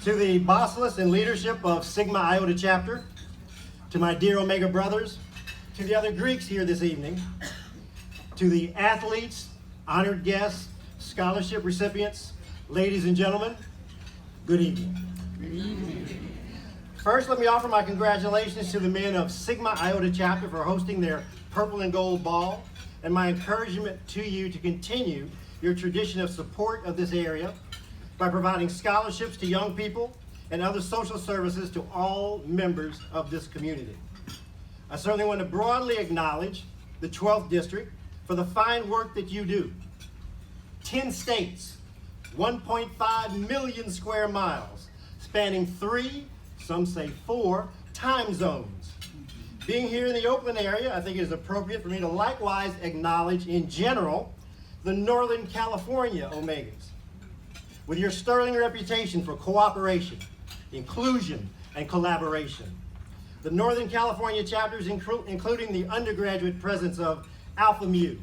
To the bossless and leadership of Sigma Iota chapter, to my dear Omega brothers, to the other Greeks here this evening, to the athletes, honored guests, scholarship recipients, ladies and gentlemen, good evening. Good evening. First, let me offer my congratulations to the men of Sigma Iota chapter for hosting their Purple and Gold Ball, and my encouragement to you to continue your tradition of support of this area by providing scholarships to young people and other social services to all members of this community. I certainly want to broadly acknowledge the 12th District for the fine work that you do. 10 states, 1.5 million square miles, spanning 3, some say 4, time zones. Being here in the Oakland area, I think it is appropriate for me to likewise acknowledge in general the Northern California Omegas. With your sterling reputation for cooperation, inclusion, and collaboration. The Northern California chapters, including the undergraduate presence of Alpha Mu,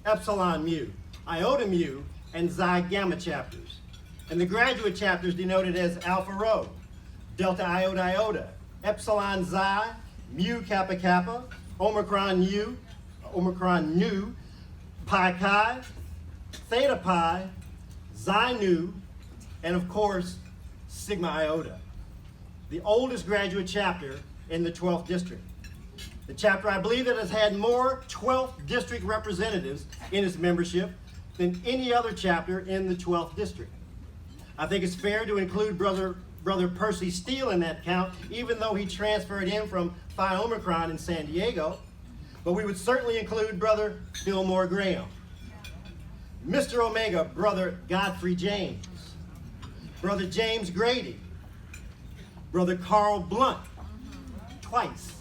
Epsilon Mu, Iota Mu, and Xi Gamma chapters. And the graduate chapters denoted as Alpha Rho, Delta Iota Iota, Epsilon Xi, Mu Kappa Kappa, Omicron Nu, Pi Chi, Theta Pi, Xi Nu, and of course, Sigma Iota, the oldest graduate chapter in the 12th District. The chapter, I believe, that has had more 12th District representatives in its membership than any other chapter in the 12th District. I think it's fair to include Brother Percy Steele in that count, even though he transferred in from Phi Omicron in San Diego, but we would certainly include Brother Fillmore Graham. Mr. Omega, Brother Godfrey James, Brother James Grady, Brother Carl Blunt, twice,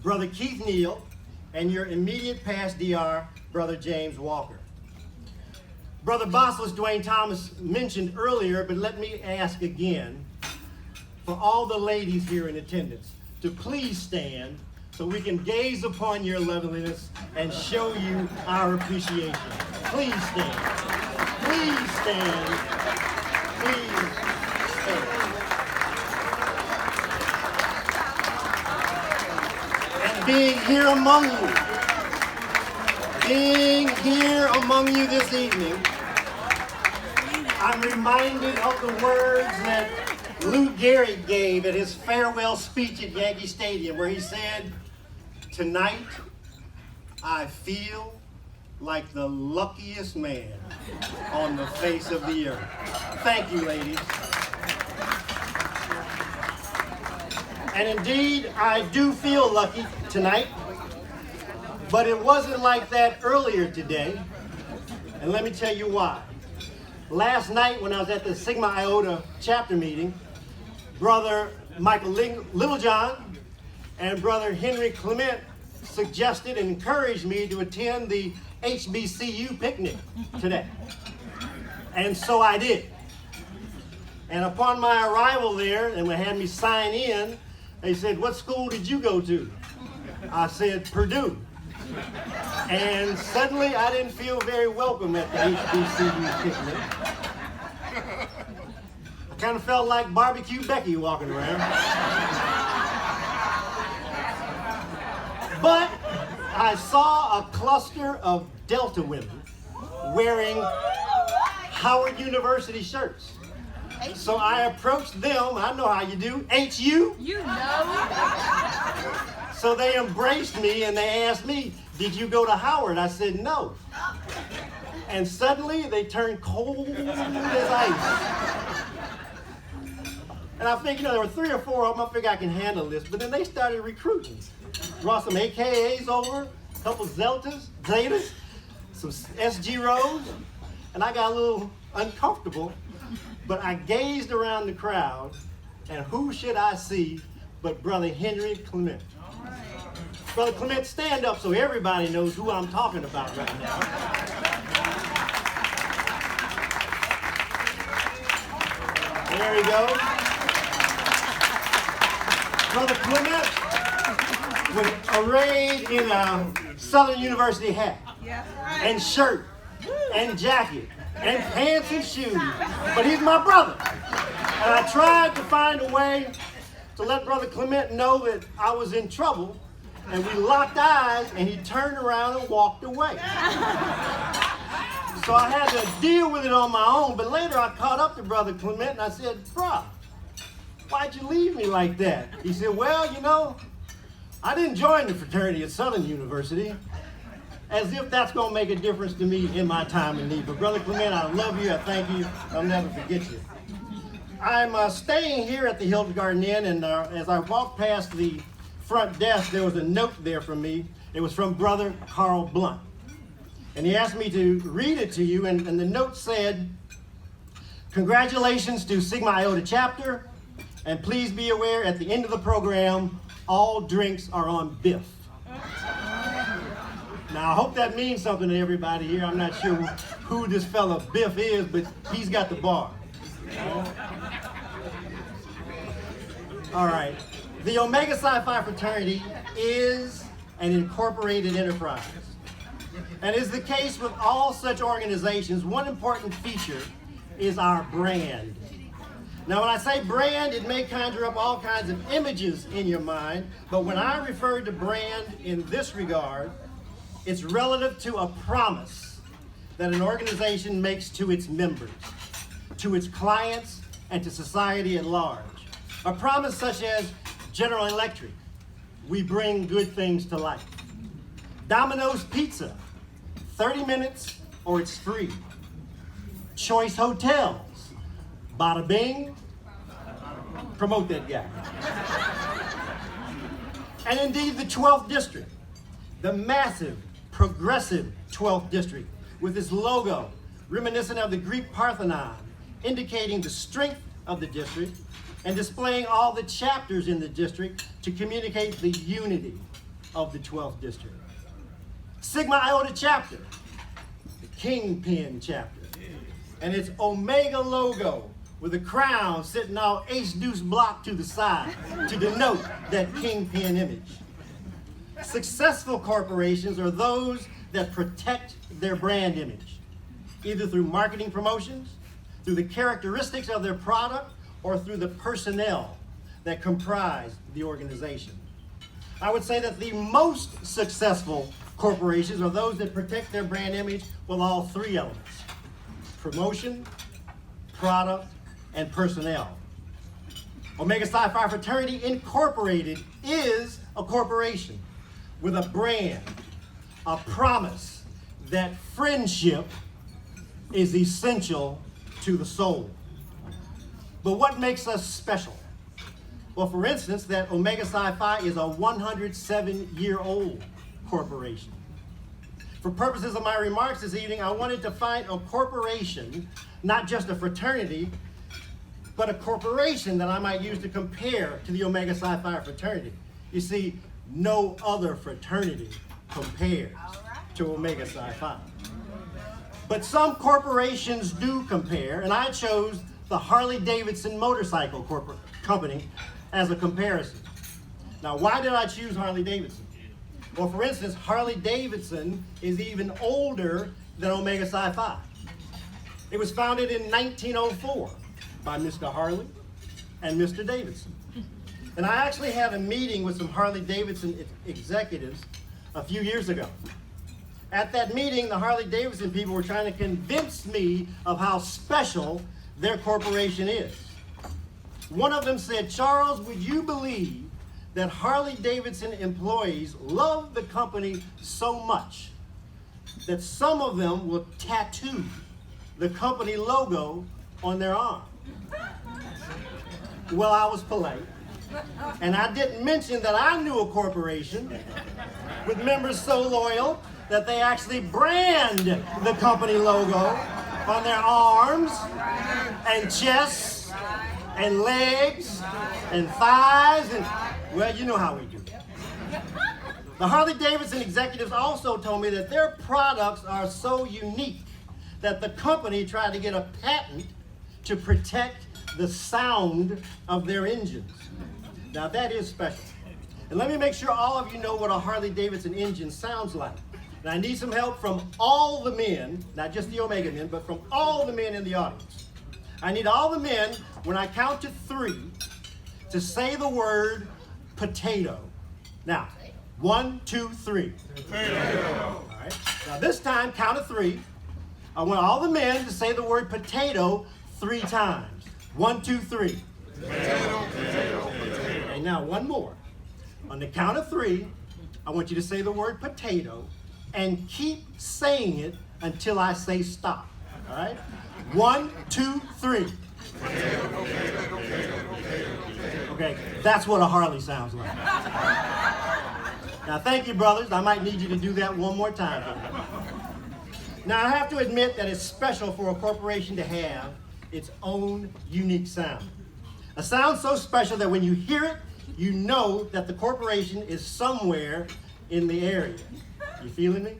Brother Keith Neal, and your immediate past DR, Brother James Walker. Brother Bossless Dwayne Thomas mentioned earlier, but let me ask again, for all the ladies here in attendance, to please stand so we can gaze upon your loveliness and show you our appreciation. Please stand. Please stand. Please stand. And being here among you this evening, I'm reminded of the words that Lou Gehrig gave at his farewell speech at Yankee Stadium, where he said, "Tonight, I feel like the luckiest man on the face of the earth." Thank you, ladies. And indeed, I do feel lucky tonight, but it wasn't like that earlier today, and let me tell you why. Last night when I was at the Sigma Iota chapter meeting, Brother Michael Littlejohn and Brother Henry Clement suggested and encouraged me to attend the HBCU picnic today. And so I did. And upon my arrival there, and they had me sign in, they said, "What school did you go to?" I said, "Purdue." And suddenly I didn't feel very welcome at the HBCU picnic. I kind of felt like Barbecue Becky walking around. But I saw a cluster of Delta women wearing Howard University shirts. So I approached them, I know how you do, ain't you? You know. So they embraced me and they asked me, "Did you go to Howard?" I said, "No." And suddenly they turned cold as ice. And I think, there were 3 or 4 of them, I figured I can handle this, but then they started recruiting. Brought some AKAs over, a couple Zetas, some SG Rows, and I got a little uncomfortable, but I gazed around the crowd, and who should I see but Brother Henry Clement. Brother Clement, stand up so everybody knows who I'm talking about right now. There we go. Brother Clement was arrayed in a Southern University hat and shirt and jacket and pants and shoes. But he's my brother. And I tried to find a way to let Brother Clement know that I was in trouble, and we locked eyes, and he turned around and walked away. So I had to deal with it on my own, but later I caught up to Brother Clement, and I said, "Bruh, why'd you leave me like that?" He said, "Well, you know, I didn't join the fraternity at Southern University, as if that's going to make a difference to me in my time of need. But Brother Clement, I love you, I thank you, I'll never forget you." I'm staying here at the Hilton Garden Inn, and as I walked past the front desk, there was a note there from me. It was from Brother Carl Blunt. And he asked me to read it to you, and the note said, "Congratulations to Sigma Iota chapter, and please be aware at the end of the program, all drinks are on Biff." Now, I hope that means something to everybody here. I'm not sure who this fella Biff is, but he's got the bar. All right. The Omega Psi Phi fraternity is an incorporated enterprise. And as is the case with all such organizations, one important feature is our brand. Now, when I say brand, it may conjure up all kinds of images in your mind, but when I refer to brand in this regard, it's relative to a promise that an organization makes to its members, to its clients, and to society at large. A promise such as General Electric, we bring good things to life. Domino's Pizza, 30 minutes or it's free. Choice Hotels, bada bing, promote that guy. And indeed the 12th District, the massive, progressive 12th District with its logo reminiscent of the Greek Parthenon, indicating the strength of the district and displaying all the chapters in the district to communicate the unity of the 12th District. Sigma Iota chapter, the Kingpin chapter, and its Omega logo with a crown sitting all ace-deuce block to the side to denote that Kingpin image. Successful corporations are those that protect their brand image, either through marketing promotions, through the characteristics of their product, or through the personnel that comprise the organization. I would say that the most successful corporations are those that protect their brand image with all three elements: promotion, product, and personnel. Omega Psi Phi Fraternity Incorporated is a corporation with a brand, a promise that friendship is essential to the soul. But what makes us special? Well, for instance, that Omega Psi Phi is a 107-year-old corporation. For purposes of my remarks this evening, I wanted to find a corporation, not just a fraternity, but a corporation that I might use to compare to the Omega Psi Phi fraternity. You see, no other fraternity compares to Omega Psi Phi. But some corporations do compare, and I chose the Harley-Davidson Motorcycle Company as a comparison. Now, why did I choose Harley-Davidson? Well, for instance, Harley-Davidson is even older than Omega Psi Phi. It was founded in 1904 by Mr. Harley and Mr. Davidson. And I actually had a meeting with some Harley-Davidson executives a few years ago. At that meeting, the Harley-Davidson people were trying to convince me of how special their corporation is. One of them said, "Charles, would you believe that Harley-Davidson employees love the company so much that some of them will tattoo the company logo on their arm?" Well, I was polite, and I didn't mention that I knew a corporation with members so loyal that they actually brand the company logo on their arms and chests and legs and thighs, and well, you know how we do. The Harley-Davidson executives also told me that their products are so unique that the company tried to get a patent to protect the sound of their engines. Now that is special. And let me make sure all of you know what a Harley-Davidson engine sounds like. And I need some help from all the men, not just the Omega men, but from all the men in the audience. I need all the men, when I count to 3, to say the word potato. Now, 1, 2, 3. Potato. All right. Now this time, count to 3. I want all the men to say the word potato 3 times. 1, 2, 3. Potato, potato, potato. Okay, now one more. On the count of 3, I want you to say the word potato and keep saying it until I say stop. All right? 1, 2, 3. Okay, that's what a Harley sounds like. Now, thank you, brothers. I might need you to do that one more time. Now, I have to admit that it's special for a corporation to have its own unique sound. A sound so special that when you hear it, you know that the corporation is somewhere in the area. You feeling me?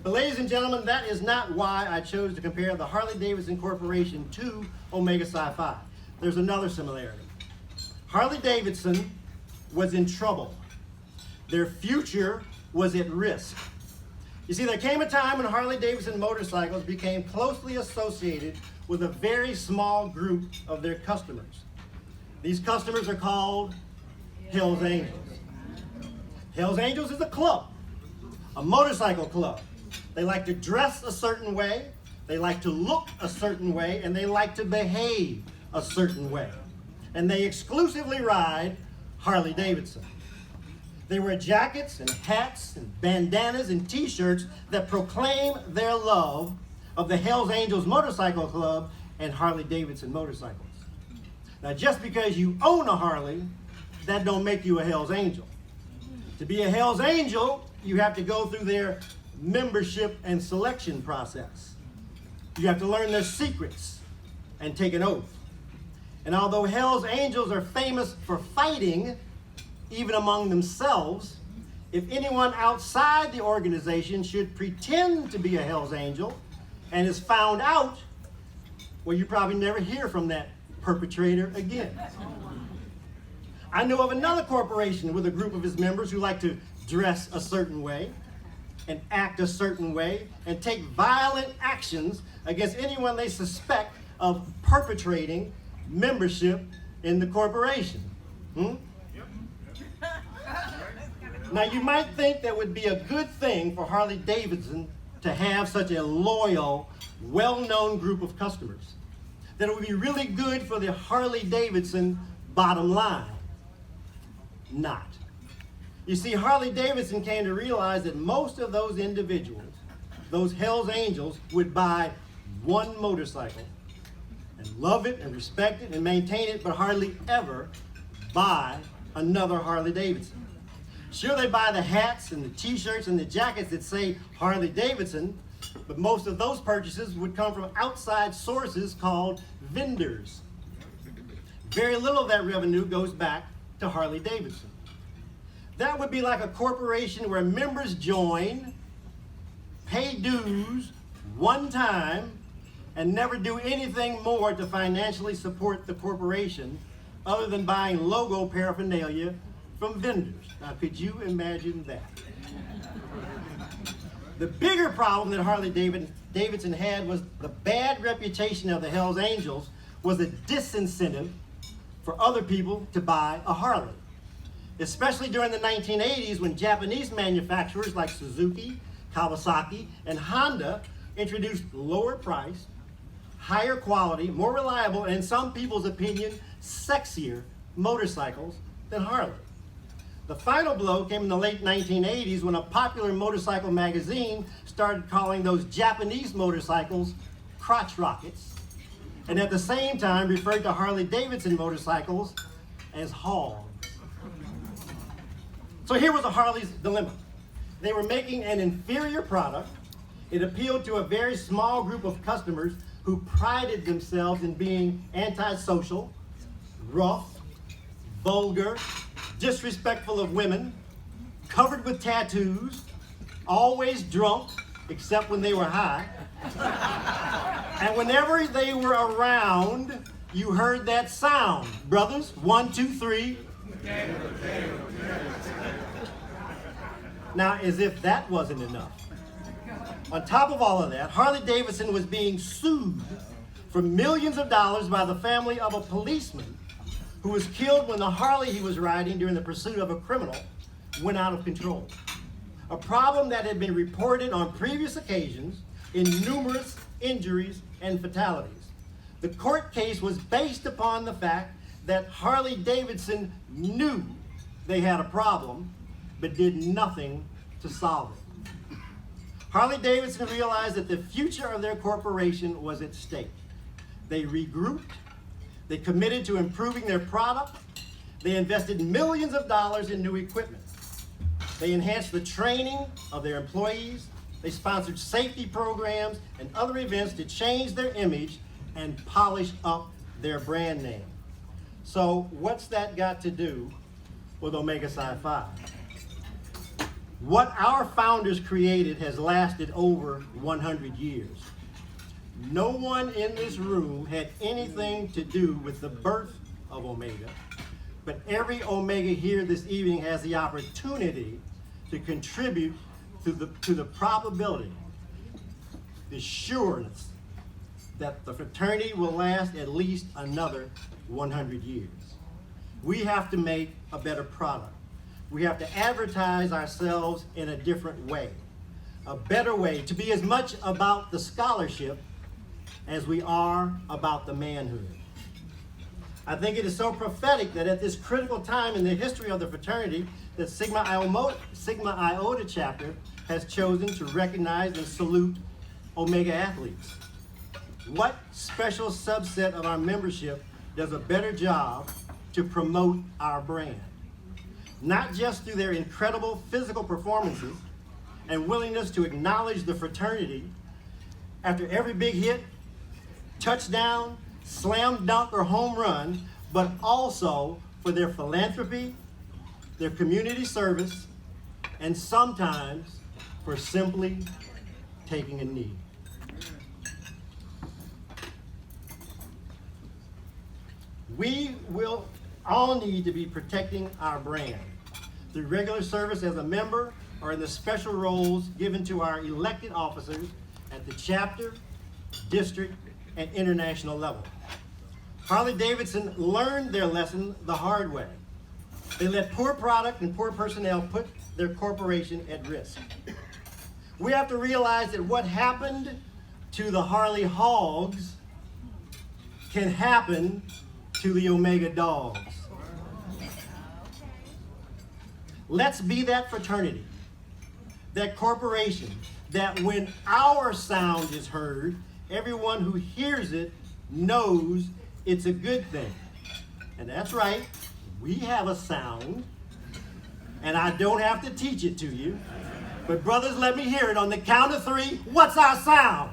But ladies and gentlemen, that is not why I chose to compare the Harley-Davidson Corporation to Omega Psi-Phi. There's another similarity. Harley-Davidson was in trouble. Their future was at risk. You see, there came a time when Harley-Davidson motorcycles became closely associated with a very small group of their customers. These customers are called Hells Angels. Hells Angels is a club, a motorcycle club. They like to dress a certain way, they like to look a certain way, and they like to behave a certain way. And they exclusively ride Harley-Davidson. They wear jackets and hats and bandanas and t-shirts that proclaim their love of the Hells Angels Motorcycle Club and Harley-Davidson motorcycles. Now, just because you own a Harley, that don't make you a Hells Angel. To be a Hells Angel, you have to go through their membership and selection process. You have to learn their secrets and take an oath. And although Hells Angels are famous for fighting, even among themselves, if anyone outside the organization should pretend to be a Hells Angel and is found out, well, you probably never hear from that perpetrator again. I know of another corporation with a group of its members who like to dress a certain way and act a certain way and take violent actions against anyone they suspect of perpetrating membership in the corporation. Now, you might think that would be a good thing for Harley-Davidson to have such a loyal, well-known group of customers. That it would be really good for the Harley-Davidson bottom line. Not. You see, Harley-Davidson came to realize that most of those individuals, those Hells Angels, would buy one motorcycle and love it and respect it and maintain it, but hardly ever buy another Harley-Davidson. Sure, they buy the hats and the t-shirts and the jackets that say Harley-Davidson, but most of those purchases would come from outside sources called vendors. Very little of that revenue goes back to Harley-Davidson. That would be like a corporation where members join, pay dues one time, and never do anything more to financially support the corporation other than buying logo paraphernalia from vendors. Now, could you imagine that? The bigger problem that Harley-Davidson had was the bad reputation of the Hells Angels was a disincentive for other people to buy a Harley. Especially during the 1980s when Japanese manufacturers like Suzuki, Kawasaki, and Honda introduced lower price, higher quality, more reliable, and in some people's opinion, sexier motorcycles than Harley. The final blow came in the late 1980s when a popular motorcycle magazine started calling those Japanese motorcycles crotch rockets, and at the same time referred to Harley-Davidson motorcycles as hogs. So here was a Harley's dilemma. They were making an inferior product. It appealed to a very small group of customers who prided themselves in being antisocial, rough, vulgar, disrespectful of women, covered with tattoos, always drunk, except when they were high. And whenever they were around, you heard that sound. Brothers, 1, 2, 3. Now, as if that wasn't enough. On top of all of that, Harley-Davidson was being sued for millions of dollars by the family of a policeman who was killed when the Harley he was riding during the pursuit of a criminal went out of control. A problem that had been reported on previous occasions in numerous injuries and fatalities. The court case was based upon the fact that Harley-Davidson knew they had a problem, but did nothing to solve it. Harley-Davidson realized that the future of their corporation was at stake. They regrouped, they committed to improving their product, they invested millions of dollars in new equipment. They enhanced the training of their employees, they sponsored safety programs and other events to change their image and polish up their brand name. So what's that got to do with Omega Psi-Phi? What our founders created has lasted over 100 years. No one in this room had anything to do with the birth of Omega, but every Omega here this evening has the opportunity to contribute to the probability, the sureness that the fraternity will last at least another 100 years. We have to make a better product. We have to advertise ourselves in a different way, a better way, to be as much about the scholarship as we are about the manhood. I think it is so prophetic that at this critical time in the history of the fraternity, the Sigma Iota chapter has chosen to recognize and salute Omega athletes. What special subset of our membership does a better job to promote our brand? Not just through their incredible physical performances and willingness to acknowledge the fraternity after every big hit, touchdown, slam dunk, or home run, but also for their philanthropy, their community service, and sometimes for simply taking a knee. We will all need to be protecting our brand through regular service as a member or in the special roles given to our elected officers at the chapter, district, and international level. Harley-Davidson learned their lesson the hard way. They let poor product and poor personnel put their corporation at risk. We have to realize that what happened to the Harley Hogs can happen to the Omega Dogs. Let's be that fraternity, that corporation, that when our sound is heard, everyone who hears it knows it's a good thing. And that's right, we have a sound, and I don't have to teach it to you. But brothers, let me hear it on the count of 3. What's our sound?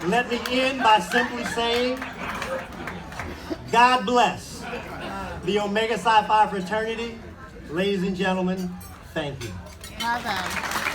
Let me end by simply saying, God bless the Omega Psi Phi fraternity. Ladies and gentlemen, thank you. Bravo.